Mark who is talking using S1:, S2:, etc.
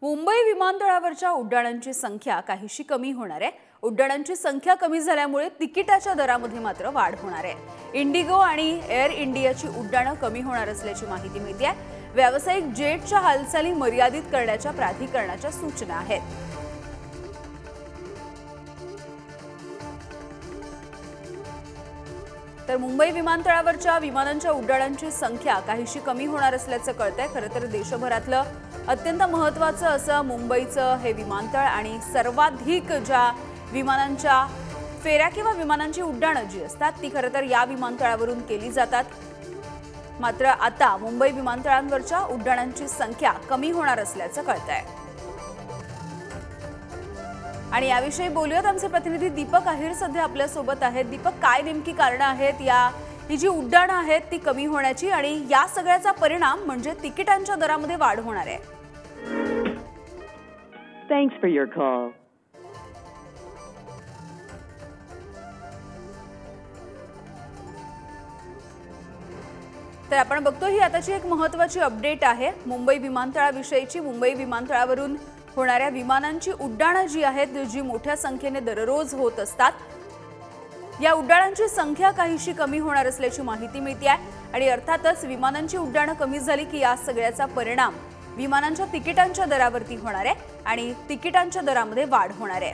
S1: मुंबई विमानतळावरच्या उड्डाणांची संख्या काहीशी कमी होणार आहे। उड्डाणांची संख्या कमी झाल्यामुळे तिकिटाच्या दरामध्ये मात्र वाढ होणार आहे। इंडिगो आणि एअर इंडियाची उड्डाणं कमी होणार असल्याची माहिती मिळते आहे। व्यावसायिक जेटच्या हालचाली मर्यादित करण्याच्या प्राधिकरणाच्या सूचना आहेत। तर मुंबई विमानतळावरच्या विमानांच्या उड्डाणांची संख्या काहीशी कमी होणार असल्याचं कळतंय। खरं तर देशभरातलं अत्यंत महत्त्वाचं असं मुंबईचं हे विमानतळ आणि सर्वाधिक ज्या विमानांच्या फेऱ्या किंवा विमानांची उड्डाणं जी असतात ती खरं तर या विमानतळावरून केली जातात। मात्र आता मुंबई विमानतळांवरच्या उड्डाणांची संख्या कमी होणार असल्याचं कळतंय। आणि याविषयी बोलूयात, आमचे प्रतिनिधी दीपक अहिर सध्या आपल्या सोबत आहेत। दीपक, काय नेमकी कारणं आहेत ही जी उड्डाणं आहेत ती कमी होण्याची आणि या सगळ्याचा परिणाम म्हणजे तिकिटांच्या दरामध्ये वाढ होणार आहे?
S2: Thanks for your call.
S1: तर आपण बघतो ही आताची एक महत्त्वाची अपडेट आहे मुंबई विमानतळाविषयीची। मुंबई विमानतळावरून होणाऱ्या विमानांची उड्डाणं जी आहेत जी मोठ्या संख्येने दररोज होत असतात, या उड्डाणांची संख्या काहीशी कमी होणार असल्याची माहिती मिळते आहे। आणि अर्थातच विमानांची उड्डाणं कमी झाली की या सगळ्याचा परिणाम विमानांच्या तिकिटांच्या दरावरती होणार आहे आणि तिकिटांच्या दरामध्ये वाढ होणार आहे।